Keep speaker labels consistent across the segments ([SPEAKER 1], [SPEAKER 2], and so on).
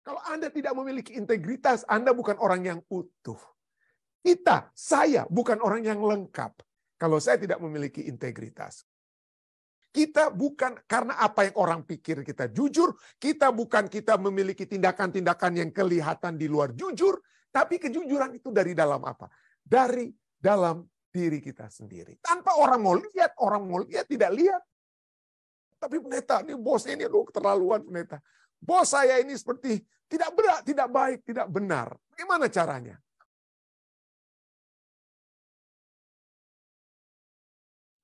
[SPEAKER 1] Kalau Anda tidak memiliki integritas, Anda bukan orang yang utuh. Saya bukan orang yang lengkap kalau saya tidak memiliki integritas. Kita bukan karena apa yang orang pikir kita jujur, kita memiliki tindakan-tindakan yang kelihatan di luar jujur, tapi kejujuran itu dari dalam apa? Dari dalam diri kita sendiri. Tanpa orang mau lihat tidak lihat. Tapi pendeta, ini bosnya ini keterlaluan pendeta. Bos saya ini seperti tidak benar, tidak baik, tidak benar. Bagaimana caranya?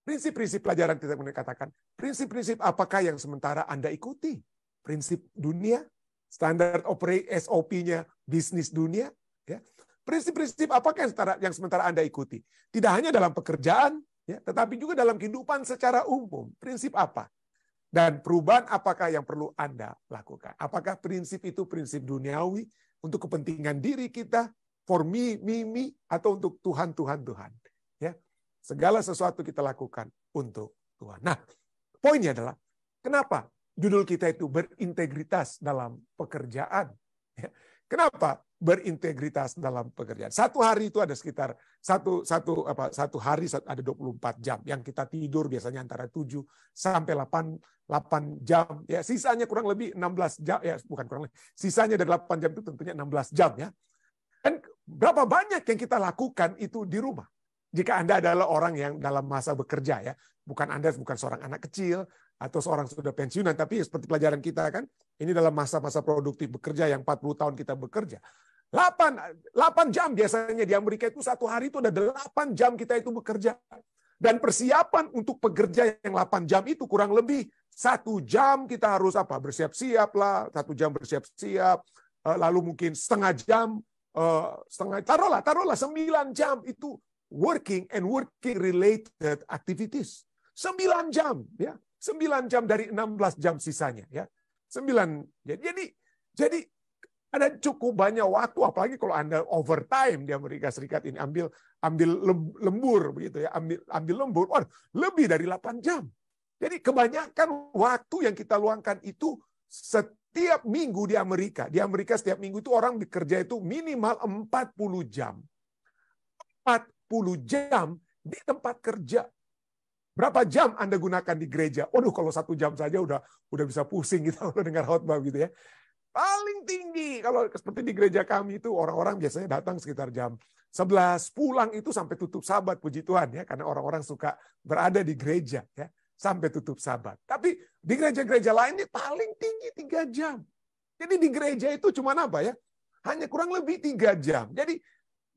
[SPEAKER 1] Prinsip-prinsip pelajaran kita katakan, prinsip-prinsip apakah yang sementara Anda ikuti? Prinsip dunia, standar operate SOP-nya bisnis dunia, ya. Prinsip-prinsip apakah yang sementara Anda ikuti? Tidak hanya dalam pekerjaan, ya, tetapi juga dalam kehidupan secara umum. Prinsip apa? Dan perubahan apakah yang perlu Anda lakukan? Apakah prinsip itu prinsip duniawi untuk kepentingan diri kita, for me, atau untuk Tuhan? Ya. Segala sesuatu kita lakukan untuk Tuhan. Nah, poinnya adalah, kenapa judul kita itu berintegritas dalam pekerjaan? Kenapa berintegritas dalam pekerjaan? Satu hari itu ada sekitar satu hari ada 24 jam. Yang kita tidur biasanya antara 7 sampai 8 jam. Ya, sisanya kurang lebih 16 jam. Ya, bukan kurang lebih. Sisanya dari 8 jam itu tentunya 16 jam. Ya. Dan berapa banyak yang kita lakukan itu di rumah? Jika Anda adalah orang yang dalam masa bekerja, ya, Anda bukan seorang anak kecil atau seorang sudah pensiunan, tapi seperti pelajaran kita kan, ini dalam masa-masa produktif bekerja yang 40 tahun kita bekerja. 8 jam biasanya di Amerika itu satu hari itu ada 8 jam kita itu bekerja. Dan persiapan untuk pekerja yang 8 jam itu kurang lebih 1 jam kita harus bersiap-siap lah, 1 jam bersiap-siap, lalu mungkin setengah jam, taruhlah 9 jam itu working related activities. 9 jam, ya. 9 jam dari 16 jam sisanya, ya. 9. Jadi ada cukup banyak waktu, apalagi kalau Anda overtime di Amerika Serikat ini, ambil lembur begitu ya, ambil lembur, lebih dari 8 jam. Jadi kebanyakan waktu yang kita luangkan itu setiap minggu di Amerika. Di Amerika setiap minggu itu orang bekerja itu minimal 40 jam. 40 jam di tempat kerja. Berapa jam Anda gunakan di gereja? Kalau 1 jam saja udah bisa pusing kita kalau dengar khotbah gitu ya. Paling tinggi kalau seperti di gereja kami itu orang-orang biasanya datang sekitar jam 11, pulang itu sampai tutup sabat, puji Tuhan ya, karena orang-orang suka berada di gereja ya sampai tutup sabat. Tapi di gereja-gereja lainnya paling tinggi 3 jam. Jadi di gereja itu cuma apa ya? Hanya kurang lebih 3 jam. Jadi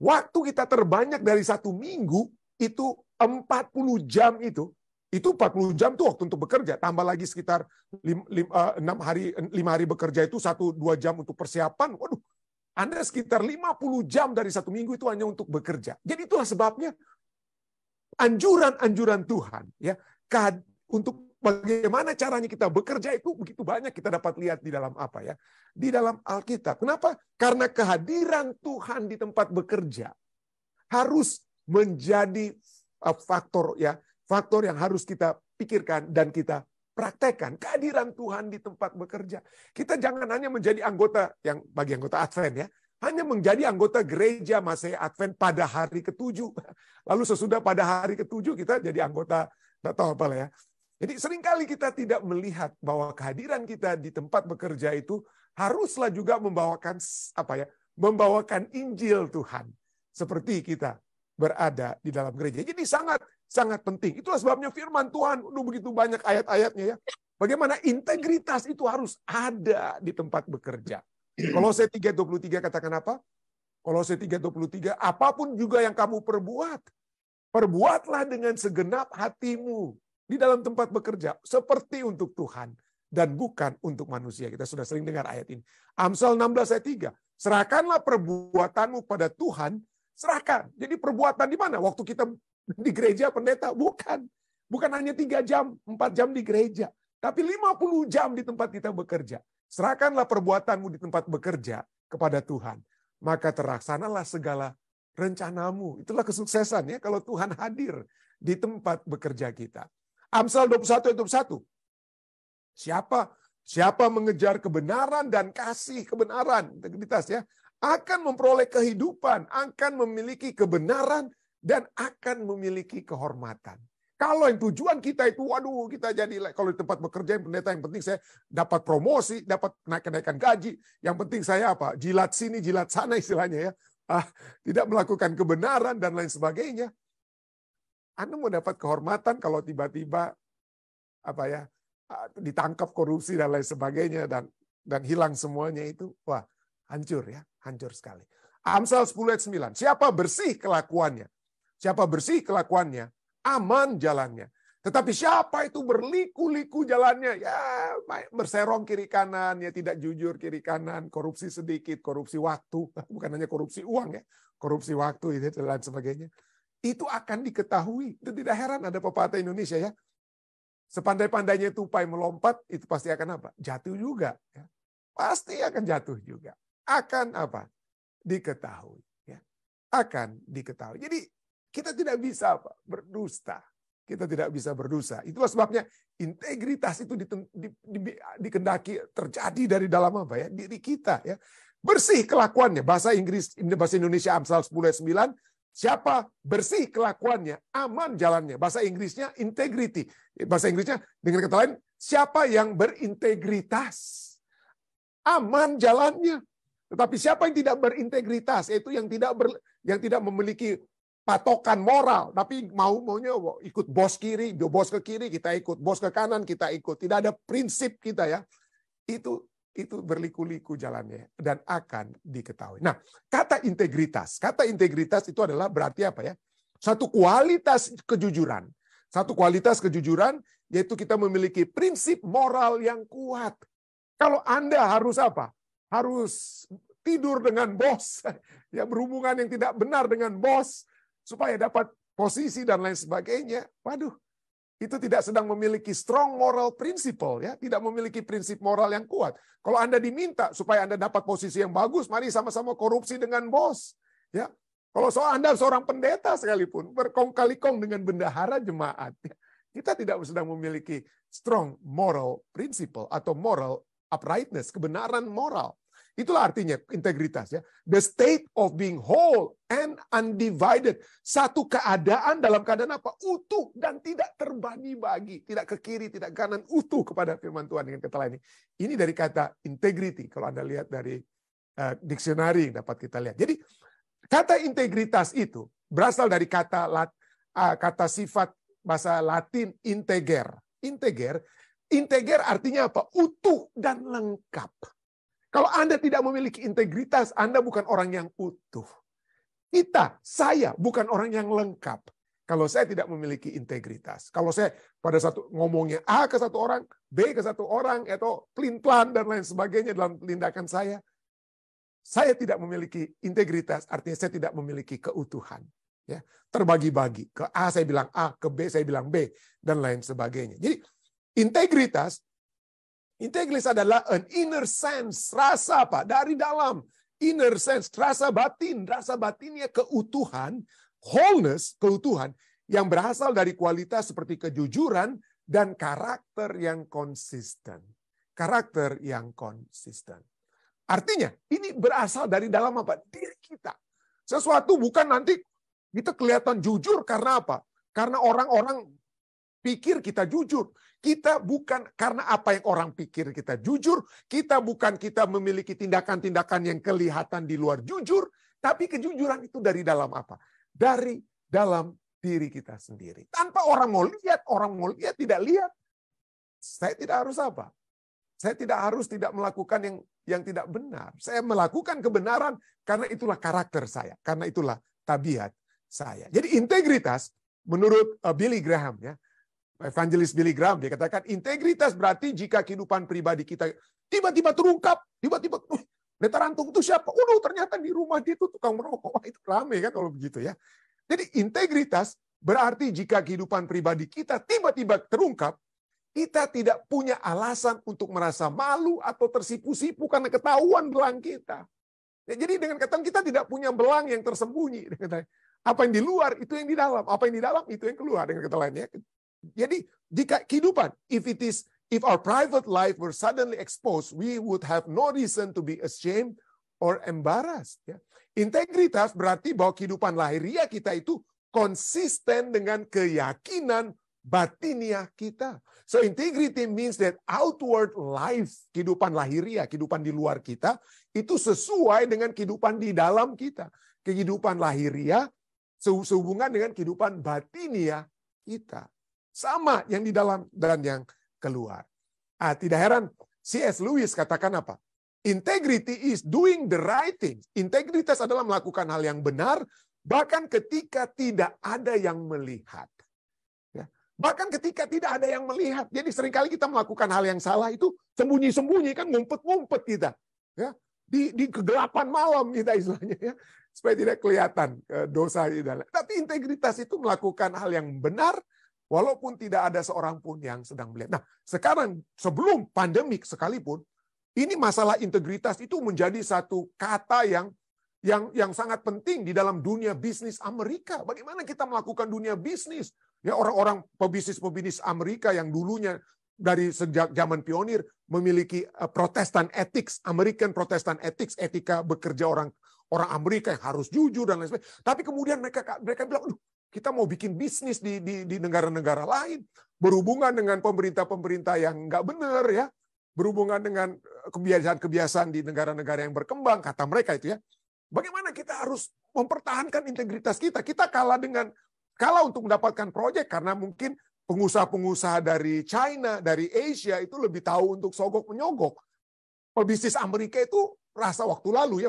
[SPEAKER 1] waktu kita terbanyak dari 1 minggu itu 40 jam itu 40 jam tuh waktu untuk bekerja. Tambah lagi sekitar 5 hari bekerja itu 1-2 jam untuk persiapan. Waduh, Anda sekitar 50 jam dari 1 minggu itu hanya untuk bekerja. Jadi itulah sebabnya anjuran Tuhan ya untuk bagaimana caranya kita bekerja itu begitu banyak kita dapat lihat di dalam apa ya? Di dalam Alkitab. Kenapa? Karena kehadiran Tuhan di tempat bekerja harus menjadi faktor yang harus kita pikirkan dan kita praktekkan. Kehadiran Tuhan di tempat bekerja. Kita jangan hanya menjadi anggota yang bagi anggota Advent ya, hanya menjadi anggota gereja Masehi Advent pada hari ke-7. Lalu sesudah pada hari ke-7 kita jadi anggota enggak tahu apa lah ya. Jadi seringkali kita tidak melihat bahwa kehadiran kita di tempat bekerja itu haruslah juga membawakan Injil Tuhan seperti kita berada di dalam gereja. Jadi sangat penting. Itulah sebabnya firman Tuhan begitu banyak ayat-ayatnya ya. Bagaimana integritas itu harus ada di tempat bekerja. Kolose 3:23 katakan apa? Kolose 3:23, apapun juga yang kamu perbuatlah dengan segenap hatimu di dalam tempat bekerja seperti untuk Tuhan dan bukan untuk manusia. Kita sudah sering dengar ayat ini. Amsal 16 ayat 3. Serahkanlah perbuatanmu pada Tuhan, serahkan. Jadi perbuatan di mana? Waktu kita di gereja pendeta? Bukan. Bukan hanya 3 jam, 4 jam di gereja. Tapi 50 jam di tempat kita bekerja. Serahkanlah perbuatanmu di tempat bekerja kepada Tuhan. Maka terlaksanalah segala rencanamu. Itulah kesuksesan ya kalau Tuhan hadir di tempat bekerja kita. Amsal 21 ayat 21. Siapa Siapa mengejar kebenaran dan kasih kebenaran, integritas ya, akan memperoleh kehidupan, akan memiliki kebenaran, dan akan memiliki kehormatan. Kalau yang tujuan kita itu, waduh, kita jadi, kalau di tempat bekerja, pendeta, yang penting saya dapat promosi, dapat kenaikan gaji, yang penting saya apa? Jilat sini, jilat sana istilahnya ya. Tidak melakukan kebenaran dan lain sebagainya. Anda mau dapat kehormatan kalau tiba-tiba ditangkap korupsi dan lain sebagainya dan hilang semuanya itu, wah, hancur ya, hancur sekali. Amsal 10 ayat 9. Siapa bersih kelakuannya? Siapa bersih kelakuannya, aman jalannya. Tetapi siapa itu berliku-liku jalannya, ya berserong kiri kanan, ya tidak jujur kiri kanan, korupsi sedikit, korupsi waktu, bukan hanya korupsi uang ya, korupsi waktu itu dan lain sebagainya. Itu akan diketahui. Itu tidak heran ada pepatah Indonesia ya. Sepandai-pandainya tupai melompat, itu pasti akan apa? Jatuh juga. Ya. Pasti akan jatuh juga. Akan apa? Diketahui. Ya. Akan diketahui. Jadi kita tidak bisa apa? Berdusta. Kita tidak bisa berdosa. Itulah sebabnya integritas itu dikendaki terjadi dari dalam apa ya? Diri kita ya. Bersih kelakuannya. Bahasa Inggris, bahasa Indonesia Amsal 10 ayat 9. Siapa bersih kelakuannya, aman jalannya. Bahasa Inggrisnya integrity. Bahasa Inggrisnya dengan kata lain, siapa yang berintegritas, aman jalannya. Tetapi siapa yang tidak berintegritas, yaitu yang tidak memiliki patokan moral, tapi maunya ikut bos kiri, bos ke kiri kita ikut, bos ke kanan kita ikut. Tidak ada prinsip kita ya. Itu berliku-liku jalannya dan akan diketahui. Nah, kata integritas itu adalah berarti apa ya? Satu kualitas kejujuran. Satu kualitas kejujuran yaitu kita memiliki prinsip moral yang kuat. Kalau Anda harus apa? Harus tidur dengan bos, ya berhubungan yang tidak benar dengan bos supaya dapat posisi dan lain sebagainya. Waduh. Itu tidak sedang memiliki strong moral principle ya, tidak memiliki prinsip moral yang kuat. Kalau Anda diminta supaya Anda dapat posisi yang bagus, mari sama-sama korupsi dengan bos. Ya. Kalau Anda seorang pendeta sekalipun berkong-kali-kong dengan bendahara jemaat, ya, kita tidak sedang memiliki strong moral principle atau moral uprightness, kebenaran moral. Itulah artinya integritas ya. The state of being whole and undivided. Satu keadaan dalam keadaan apa? Utuh dan tidak terbagi-bagi. Tidak ke kiri, tidak ke kanan. Utuh kepada firman Tuhan dengan kata lain. Ini dari kata integrity. Kalau Anda lihat dari dictionary dapat kita lihat. Jadi kata integritas itu berasal dari kata sifat bahasa Latin integer. Integer artinya apa? Utuh dan lengkap. Kalau Anda tidak memiliki integritas, Anda bukan orang yang utuh. Saya bukan orang yang lengkap. Kalau saya tidak memiliki integritas. Kalau saya pada satu ngomongnya A ke satu orang, B ke satu orang, atau pelin-pelan dan lain sebagainya dalam tindakan saya tidak memiliki integritas, artinya saya tidak memiliki keutuhan. Ya, terbagi-bagi. Ke A saya bilang A, ke B saya bilang B, dan lain sebagainya. Jadi integritas adalah an inner sense, rasa apa? Dari dalam. Inner sense, rasa batinnya keutuhan, wholeness, keutuhan, yang berasal dari kualitas seperti kejujuran dan karakter yang konsisten. Karakter yang konsisten. Artinya, ini berasal dari dalam apa? Diri kita. Sesuatu bukan nanti kita kelihatan jujur karena apa? Karena orang-orang pikir kita jujur. Kita bukan karena apa yang orang pikir kita jujur. Kita memiliki tindakan-tindakan yang kelihatan di luar jujur. Tapi kejujuran itu dari dalam apa? Dari dalam diri kita sendiri. Tanpa orang mau lihat tidak lihat. Saya tidak harus apa? Saya tidak melakukan yang tidak benar. Saya melakukan kebenaran karena itulah karakter saya. Karena itulah tabiat saya. Jadi integritas menurut Billy Graham ya. Evangelis Billy Graham, dia katakan integritas berarti jika kehidupan pribadi kita tiba-tiba terungkap, Pendeta Rantung itu siapa? Ternyata di rumah dia itu tukang merokok. Wah, itu rame kan kalau begitu ya. Jadi integritas berarti jika kehidupan pribadi kita tiba-tiba terungkap, kita tidak punya alasan untuk merasa malu atau tersipu-sipu karena ketahuan belang kita. Ya, jadi dengan kata kita tidak punya belang yang tersembunyi. Apa yang di luar itu yang di dalam, apa yang di dalam itu yang keluar dengan kata lainnya. Jadi jika kehidupan, if it is if our private life were suddenly exposed, we would have no reason to be ashamed or embarrassed. Ya. Integritas berarti bahwa kehidupan lahiriah kita itu konsisten dengan keyakinan batiniah kita. So integrity means that outward life, kehidupan lahiriah, kehidupan di luar kita, itu sesuai dengan kehidupan di dalam kita. Kehidupan lahiriah sehubungan dengan kehidupan batiniah kita. Sama yang di dalam dan yang keluar. Tidak heran C.S. Lewis katakan apa? Integrity is doing the right thing. Integritas adalah melakukan hal yang benar, bahkan ketika tidak ada yang melihat. Ya. Bahkan ketika tidak ada yang melihat. Jadi seringkali kita melakukan hal yang salah itu sembunyi-sembunyi, kan ngumpet-ngumpet kita. Ya. Di kegelapan malam kita istilahnya. Ya. Supaya tidak kelihatan dosa di dalam. Tapi integritas itu melakukan hal yang benar, walaupun tidak ada seorang pun yang sedang melihat. Nah, sekarang sebelum pandemik sekalipun, ini masalah integritas itu menjadi satu kata yang sangat penting di dalam dunia bisnis Amerika. Bagaimana kita melakukan dunia bisnis? Ya, orang-orang pebisnis Amerika yang dulunya dari sejak zaman pionir memiliki Protestant ethics, American Protestant ethics, etika bekerja orang Amerika yang harus jujur dan lain sebagainya. Tapi kemudian mereka bilang, kita mau bikin bisnis di negara-negara lain, berhubungan dengan pemerintah-pemerintah yang nggak benar, ya, berhubungan dengan kebiasaan-kebiasaan di negara-negara yang berkembang, kata mereka itu ya. Bagaimana kita harus mempertahankan integritas kita? Kita kalah untuk mendapatkan proyek karena mungkin pengusaha-pengusaha dari China, dari Asia itu lebih tahu untuk sogok menyogok. Pebisnis Amerika itu rasa waktu lalu.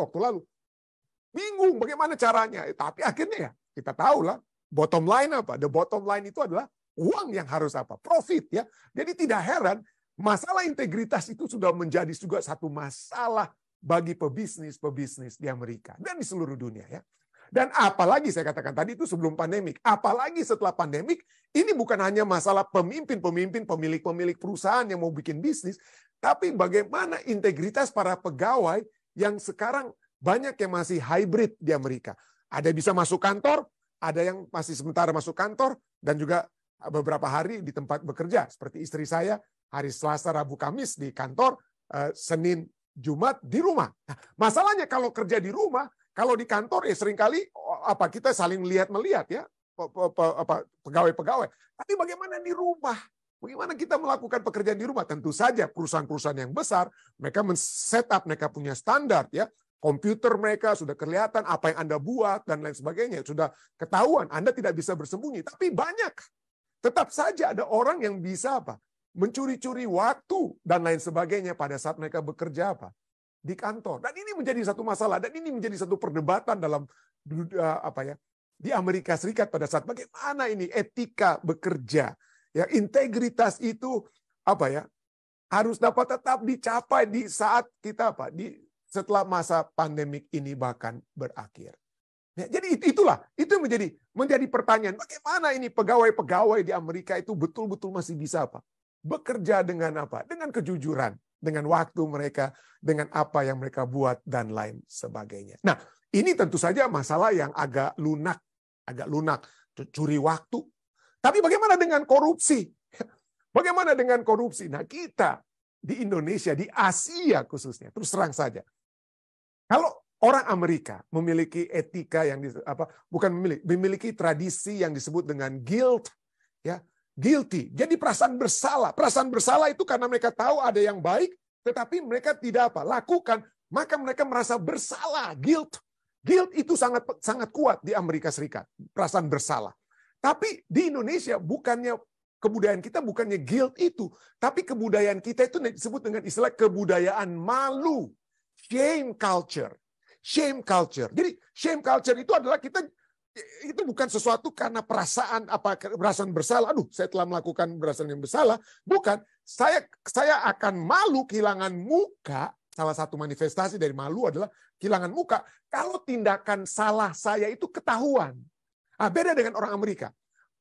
[SPEAKER 1] Bingung bagaimana caranya, tapi akhirnya ya kita tahu lah. Bottom line apa? The bottom line itu adalah uang yang harus apa? Profit, ya. Jadi tidak heran masalah integritas itu sudah menjadi juga satu masalah bagi pebisnis di Amerika dan di seluruh dunia, ya. Dan apalagi saya katakan tadi itu sebelum pandemik, apalagi setelah pandemik, ini bukan hanya masalah pemimpin, pemilik perusahaan yang mau bikin bisnis, tapi bagaimana integritas para pegawai yang sekarang banyak yang masih hybrid di Amerika. Ada yang bisa masuk kantor, ada yang masih sementara masuk kantor, dan juga beberapa hari di tempat bekerja. Seperti istri saya, hari Selasa, Rabu, Kamis di kantor, Senin, Jumat di rumah. Nah, masalahnya kalau kerja di rumah, kalau di kantor ya seringkali kita saling melihat ya, pegawai-pegawai. Tapi bagaimana di rumah? Bagaimana kita melakukan pekerjaan di rumah? Tentu saja perusahaan-perusahaan yang besar, mereka men-setup, mereka punya standar, ya. Komputer mereka sudah kelihatan apa yang Anda buat dan lain sebagainya. Sudah ketahuan, Anda tidak bisa bersembunyi. Tapi banyak. Tetap saja ada orang yang bisa mencuri-curi waktu dan lain sebagainya pada saat mereka bekerja di kantor. Dan ini menjadi satu masalah. Dan ini menjadi satu perdebatan dalam di Amerika Serikat pada saat bagaimana ini etika bekerja. Ya, integritas itu harus dapat tetap dicapai di saat kita setelah masa pandemik ini bahkan berakhir. Ya, jadi itu yang menjadi pertanyaan. Bagaimana ini pegawai-pegawai di Amerika itu betul-betul masih bisa bekerja dengan dengan kejujuran, dengan waktu mereka, dengan apa yang mereka buat dan lain sebagainya. Nah, ini tentu saja masalah yang agak lunak, curi waktu. Tapi bagaimana dengan korupsi? Bagaimana dengan korupsi? Nah, kita di Indonesia, di Asia khususnya, terus terang saja. Kalau orang Amerika memiliki etika yang memiliki tradisi yang disebut dengan guilt, ya, guilty. Jadi perasaan bersalah. Perasaan bersalah itu karena mereka tahu ada yang baik, tetapi mereka tidak lakukan, maka mereka merasa bersalah. Guilt itu sangat kuat di Amerika Serikat. Perasaan bersalah. Tapi di Indonesia kebudayaan kita bukannya guilt itu, tapi kebudayaan kita itu disebut dengan istilah kebudayaan malu. Shame culture. Jadi shame culture itu adalah itu bukan sesuatu karena perasaan bersalah. Aduh, saya telah melakukan perasaan yang bersalah. Bukan. Saya akan malu kehilangan muka. Salah satu manifestasi dari malu adalah kehilangan muka kalau tindakan salah saya itu ketahuan. Beda dengan orang Amerika.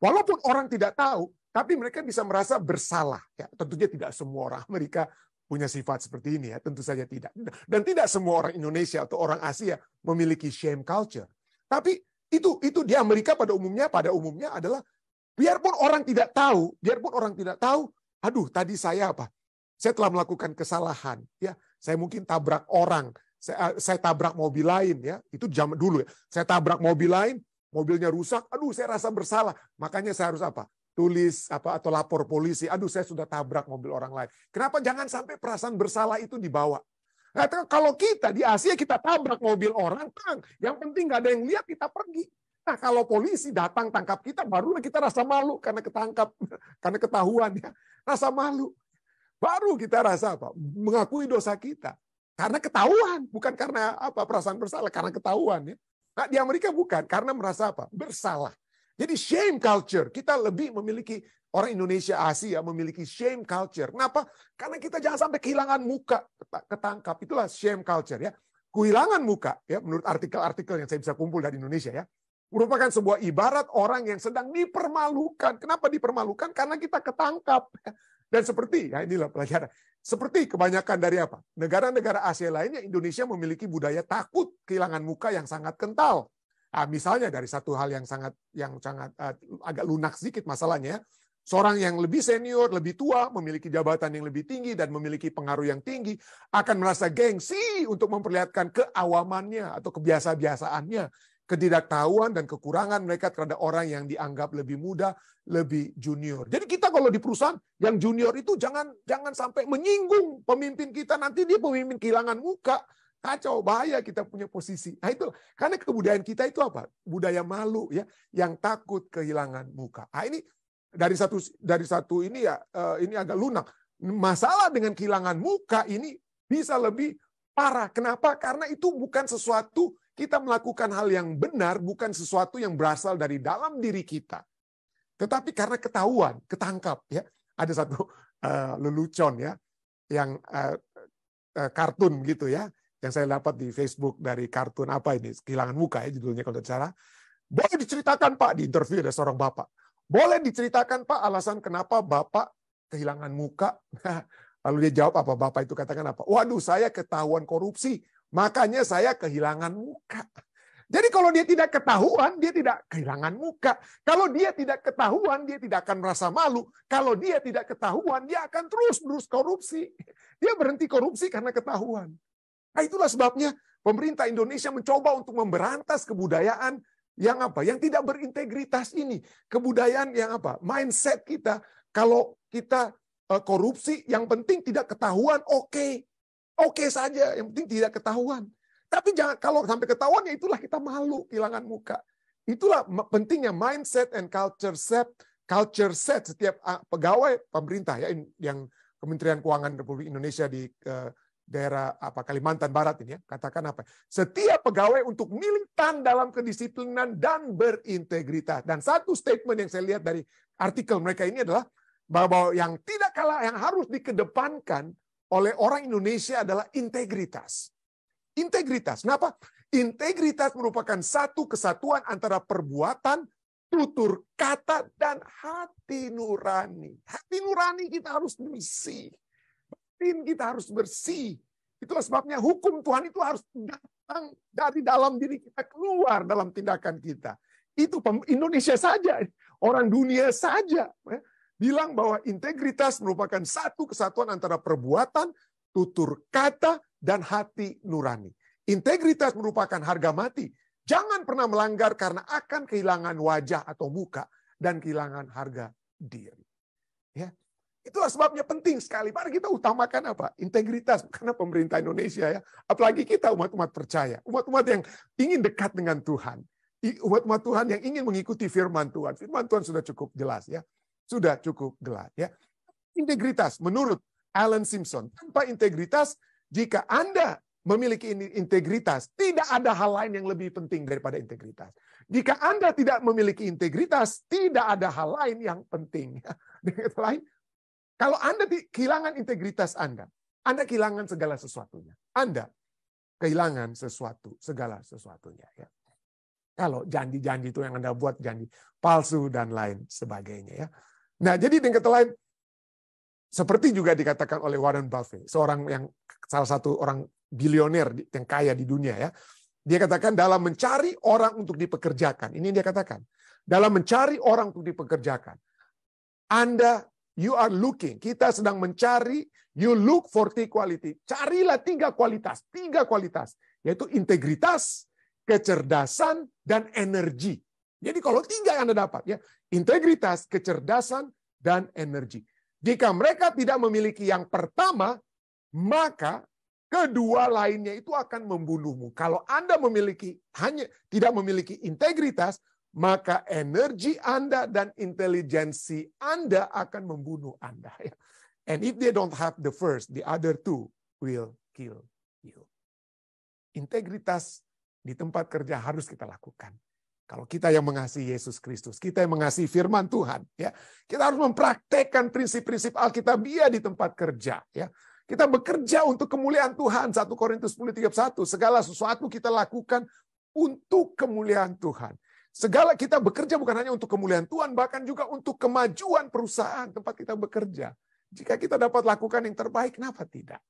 [SPEAKER 1] Walaupun orang tidak tahu, tapi mereka bisa merasa bersalah. Ya, tentunya tidak semua orang Amerika punya sifat seperti ini, ya, tentu saja tidak. Dan tidak semua orang Indonesia atau orang Asia memiliki shame culture. Tapi itu di Amerika pada umumnya adalah biarpun orang tidak tahu, Aduh, tadi saya apa? Saya telah melakukan kesalahan. Ya, saya mungkin tabrak orang. Saya tabrak mobil lain. Ya, itu zaman dulu. Ya. Saya tabrak mobil lain, mobilnya rusak. Aduh, saya rasa bersalah. Makanya saya harus apa? Tulis apa atau lapor polisi. Aduh, saya sudah tabrak mobil orang lain. Kenapa jangan sampai perasaan bersalah itu dibawa? Nah, kalau kita di Asia kita tabrak mobil orang, yang penting nggak ada yang lihat, kita pergi. Nah, kalau polisi datang tangkap kita, barulah kita rasa malu karena ketangkap, karena ketahuan ya, rasa malu. Baru kita rasa apa? Mengakui dosa kita. Karena ketahuan, bukan karena apa perasaan bersalah, karena ketahuan ya. Nah, di Amerika bukan, karena merasa apa? Bersalah. Jadi shame culture, kita lebih memiliki orang Indonesia Asia memiliki shame culture. Kenapa? Karena kita jangan sampai kehilangan muka, ketangkap. Itulah shame culture ya. Kehilangan muka ya menurut artikel-artikel yang saya bisa kumpul dari Indonesia ya. Merupakan sebuah ibarat orang yang sedang dipermalukan. Kenapa dipermalukan? Karena kita ketangkap. Dan seperti ya inilah pelajaran. Seperti kebanyakan dari apa? Negara-negara Asia lainnya, Indonesia memiliki budaya takut kehilangan muka yang sangat kental. Nah, misalnya dari satu hal yang sangat agak lunak sedikit masalahnya, seorang yang lebih senior, lebih tua, memiliki jabatan yang lebih tinggi dan memiliki pengaruh yang tinggi akan merasa gengsi untuk memperlihatkan keawamannya atau kebiasa-biasaannya, ketidaktahuan dan kekurangan mereka terhadap orang yang dianggap lebih muda, lebih junior. Jadi kita kalau di perusahaan yang junior itu jangan sampai menyinggung pemimpin kita, nanti dia pemimpin kehilangan muka. Kacau, bahaya kita punya posisi. Nah itu karena kebudayaan kita itu apa? Budaya malu ya, yang takut kehilangan muka. Nah, ini dari satu ini ya, ini agak lunak. Masalah dengan kehilangan muka ini bisa lebih parah. Kenapa? Karena itu bukan sesuatu kita melakukan hal yang benar, bukan sesuatu yang berasal dari dalam diri kita. Tetapi karena ketahuan, ketangkap ya. Ada satu lelucon ya, yang kartun gitu ya. Yang saya dapat di Facebook dari kartun apa ini, kehilangan muka ya judulnya kalau tidak salah. Boleh diceritakan Pak, di interview ada seorang bapak. Boleh diceritakan Pak alasan kenapa Bapak kehilangan muka? Lalu dia jawab apa? Bapak itu katakan apa? Waduh, saya ketahuan korupsi, makanya saya kehilangan muka. Jadi kalau dia tidak ketahuan, dia tidak kehilangan muka. Kalau dia tidak ketahuan, dia tidak akan merasa malu. Kalau dia tidak ketahuan, dia akan terus korupsi. Dia berhenti korupsi karena ketahuan. Nah, itulah sebabnya pemerintah Indonesia mencoba untuk memberantas kebudayaan yang apa? Yang tidak berintegritas ini. Kebudayaan yang apa? Mindset kita. Kalau kita korupsi, yang penting tidak ketahuan, oke. Oke saja, yang penting tidak ketahuan. Tapi jangan kalau sampai ketahuan, ya itulah kita malu, kehilangan muka. Itulah pentingnya mindset and culture set setiap pegawai pemerintah ya, yang Kementerian Keuangan Republik Indonesia di daerah Kalimantan Barat ini ya, katakan apa? Setiap pegawai untuk militan dalam kedisiplinan dan berintegritas. Dan satu statement yang saya lihat dari artikel mereka ini adalah bahwa yang tidak kalah, yang harus dikedepankan oleh orang Indonesia adalah integritas. Integritas. Kenapa? Integritas merupakan satu kesatuan antara perbuatan, tutur kata, dan hati nurani. Hati nurani kita harus bersih. Kita harus bersih. Itulah sebabnya hukum Tuhan itu harus datang dari dalam diri kita, keluar dalam tindakan kita. Itu Indonesia saja, orang dunia saja bilang bahwa integritas merupakan satu kesatuan antara perbuatan, tutur kata, dan hati nurani. Integritas merupakan harga mati. Jangan pernah melanggar karena akan kehilangan wajah atau muka dan kehilangan harga diri. Ya. Itulah sebabnya penting sekali. Mari kita utamakan apa? Integritas. Karena pemerintah Indonesia ya. Apalagi kita umat-umat percaya. Umat-umat yang ingin dekat dengan Tuhan. Umat-umat Tuhan yang ingin mengikuti firman Tuhan. Firman Tuhan sudah cukup jelas ya. Sudah cukup jelas ya. Integritas menurut Alan Simpson. Tanpa integritas, jika Anda memiliki integritas, tidak ada hal lain yang lebih penting daripada integritas. Jika Anda tidak memiliki integritas, tidak ada hal lain yang penting. Dengan kata lain, kalau Anda kehilangan integritas Anda kehilangan segala sesuatunya. Anda kehilangan segala sesuatunya. Ya. Kalau janji-janji itu yang Anda buat janji palsu dan lain sebagainya. Ya. Nah, jadi dengan kata lain, seperti juga dikatakan oleh Warren Buffett, salah satu orang bilioner yang kaya di dunia. Ya. Dia katakan dalam mencari orang untuk dipekerjakan. Ini dia katakan. Dalam mencari orang untuk dipekerjakan, Anda You are looking. Kita sedang mencari. You look for quality. Carilah 3 kualitas. 3 kualitas. Yaitu integritas, kecerdasan, dan energi. Jadi kalau 3 yang Anda dapat, ya, integritas, kecerdasan, dan energi. Jika mereka tidak memiliki yang pertama, maka kedua lainnya itu akan membunuhmu. Kalau Anda tidak memiliki integritas, maka energi Anda dan intelijensi Anda akan membunuh Anda. And if they don't have the first, the other 2 will kill you. Integritas di tempat kerja harus kita lakukan. Kalau kita yang mengasihi Yesus Kristus, kita yang mengasihi firman Tuhan, ya, kita harus mempraktekkan prinsip-prinsip Alkitabiah di tempat kerja. Ya. Kita bekerja untuk kemuliaan Tuhan. 1 Korintus 10:31. Segala sesuatu kita lakukan untuk kemuliaan Tuhan. Segala kita bekerja bukan hanya untuk kemuliaan Tuhan, bahkan juga untuk kemajuan perusahaan tempat kita bekerja. Jika kita dapat lakukan yang terbaik, kenapa tidak?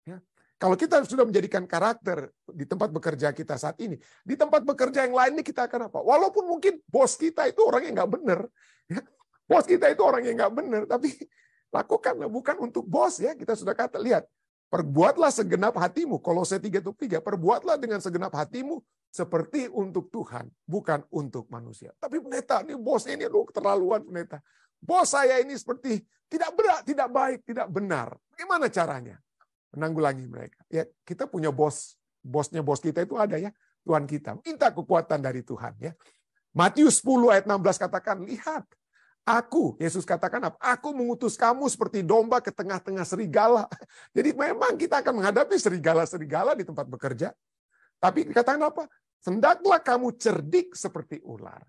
[SPEAKER 1] Ya. Kalau kita sudah menjadikan karakter di tempat bekerja kita saat ini, di tempat bekerja yang lain ini kita akan apa? Walaupun mungkin bos kita itu orang yang nggak benar, ya. Bos kita itu orang yang nggak benar, tapi lakukanlah bukan untuk bos, ya. Kita sudah kata, lihat, perbuatlah segenap hatimu. Kolose 3:3, perbuatlah dengan segenap hatimu seperti untuk Tuhan, bukan untuk manusia. Tapi pendeta, ini bos ini keterlaluan pendeta. Bos saya ini seperti tidak berat, tidak baik, tidak benar. Bagaimana caranya menanggulangi mereka? Ya, kita punya bos. Bosnya bos kita itu ada, ya, Tuhan kita. Minta kekuatan dari Tuhan, ya. Matius 10 ayat 16 katakan, lihat, Yesus katakan apa? Aku mengutus kamu seperti domba ke tengah-tengah serigala. Jadi memang kita akan menghadapi serigala-serigala di tempat bekerja. Tapi dikatakan apa? Hendaklah kamu cerdik seperti ular.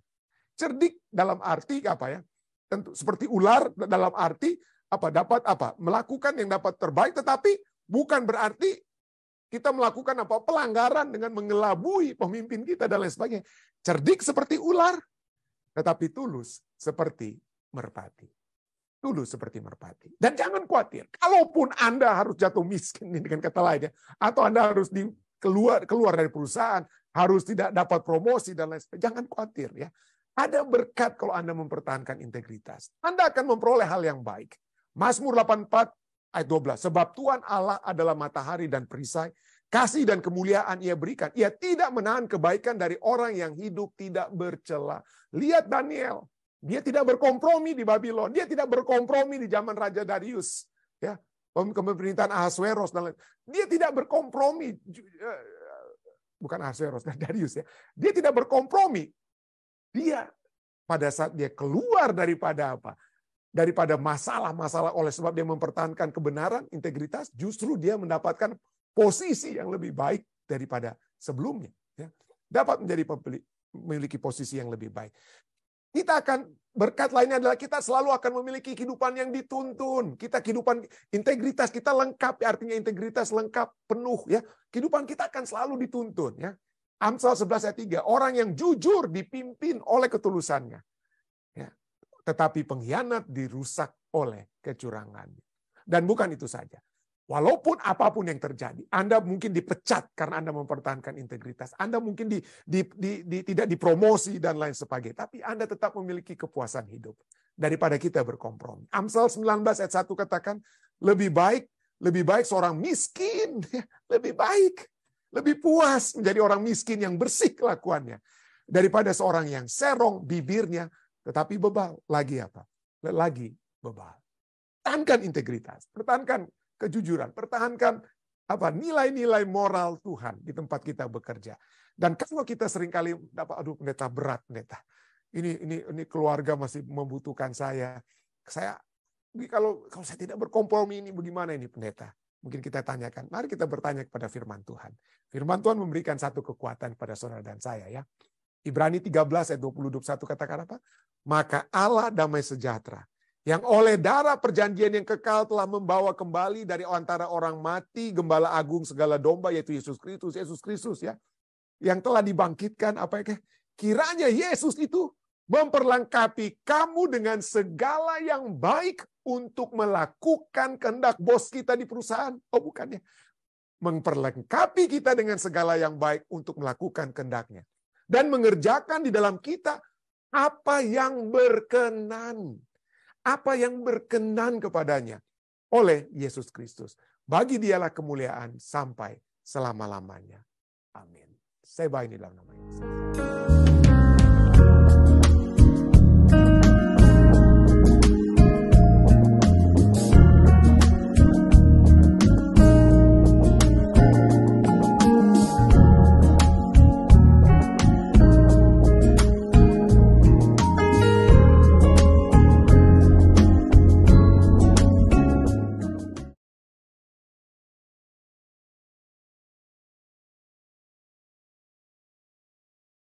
[SPEAKER 1] Cerdik dalam arti apa, ya? Tentu seperti ular dalam arti apa? Dapat apa? Melakukan yang dapat terbaik, tetapi bukan berarti kita melakukan apa? Pelanggaran dengan mengelabui pemimpin kita dan lain sebagainya. Cerdik seperti ular, tetapi tulus seperti merpati. Tulus seperti merpati. Dan jangan khawatir, kalaupun Anda harus jatuh miskin dengan kata lainnya, atau Anda harus keluar dari perusahaan, harus tidak dapat promosi dan lain sebagainya, jangan khawatir, ya. Ada berkat kalau Anda mempertahankan integritas. Anda akan memperoleh hal yang baik. Mazmur 84 ayat 12. Sebab Tuhan Allah adalah matahari dan perisai, kasih dan kemuliaan Ia berikan. Ia tidak menahan kebaikan dari orang yang hidup tidak bercela. Lihat Daniel, dia tidak berkompromi di Babylon, dia tidak berkompromi di zaman Raja Darius, ya, pemerintahan Ahasveros dan lain. Dia tidak berkompromi, bukan Ahasveros dan Darius, ya. Dia tidak berkompromi. Dia pada saat dia keluar daripada apa? Daripada masalah-masalah oleh sebab dia mempertahankan kebenaran, integritas, justru dia mendapatkan posisi yang lebih baik daripada sebelumnya. Ya. Dapat memiliki posisi yang lebih baik. Kita akan, berkat lainnya adalah kita selalu akan memiliki kehidupan yang dituntun. Kita kehidupan integritas kita lengkap, artinya integritas lengkap, penuh, ya. Kehidupan kita akan selalu dituntun, ya. Amsal 11 ayat 3, orang yang jujur dipimpin oleh ketulusannya. Ya. Tetapi pengkhianat dirusak oleh kecurangannya. Dan bukan itu saja. Walaupun apapun yang terjadi, Anda mungkin dipecat karena Anda mempertahankan integritas. Anda mungkin tidak dipromosi dan lain sebagainya. Tapi Anda tetap memiliki kepuasan hidup daripada kita berkompromi. Amsal 19 ayat 1 katakan, lebih baik seorang miskin, lebih baik, lebih puas menjadi orang miskin yang bersih kelakuannya daripada seorang yang serong bibirnya tetapi bebal. Lagi apa? Lagi bebal. Pertahankan integritas, pertahankan kejujuran, pertahankan apa nilai-nilai moral Tuhan di tempat kita bekerja. Dan kalau kita seringkali dapat, aduh pendeta berat, pendeta. Ini keluarga masih membutuhkan saya. Kalau saya tidak berkompromi ini bagaimana ini pendeta? Mungkin kita tanyakan. Mari kita bertanya kepada firman Tuhan. Firman Tuhan memberikan satu kekuatan kepada saudara dan saya, ya. Ibrani 13 ayat 20-21 katakan apa? Maka Allah damai sejahtera yang oleh darah perjanjian yang kekal telah membawa kembali dari antara orang mati gembala agung segala domba, yaitu Yesus Kristus, ya, yang telah dibangkitkan. Kiranya Yesus itu memperlengkapi kamu dengan segala yang baik untuk melakukan kehendak bos kita di perusahaan. Oh bukannya, memperlengkapi kita dengan segala yang baik untuk melakukan kehendaknya dan mengerjakan di dalam kita apa yang berkenan. apa yang berkenan kepadanya oleh Yesus Kristus. Bagi dialah kemuliaan sampai selama-lamanya. Amin. Saya bawa ini dalam nama Yesus.